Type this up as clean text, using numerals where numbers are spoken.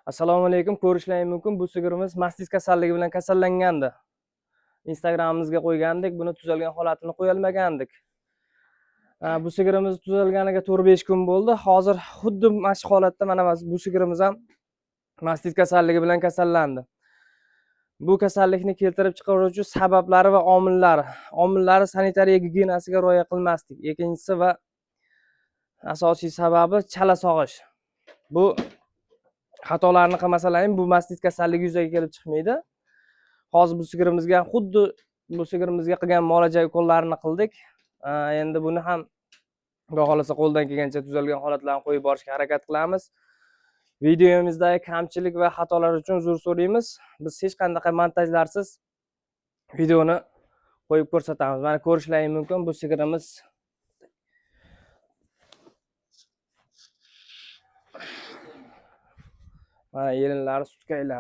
Assalomu alaykum. Ko'rishlaring mumkin. Bu sigirimiz mastit kasalligi bilan kasallangandi. Instagramimizga qo'ygandik. Buni tuzalgan holatini qo'ya olmagandik. Bu sigirimiz tuzalganiga 4-5 kun bo'ldi. Hozir xuddi mana shu holatda mana bu sigirimiz ham mastit kasalligi bilan kasallandi. Bu kasallikni keltirib chiqaruvchi sabablari va omillari sanitariya gigiyenasiga rioya qilmaslik. Ikkinchisi va asosiy sababi chala sog'ish. Bu xatolarni qilmasalaring bu mastit kasalligi yuzaga kelib chiqmaydi. Hozir bu sigirimizga xuddi bu sigirimizga qilgan muolaja ukollarini qildik. Endi buni ham Xudo xolasa qo'ldan kelgancha tuzalgan holatlarni qo'yib borishga harakat qilamiz. Videomizdagi kamchilik va xatolar uchun uzr so'raymiz. Biz hech qanday montajlarsiz videoni qo'yib ko'rsatamiz. Mana ko'rishlaring mumkin bu sigirimiz mana yelinlari, sutkaylar.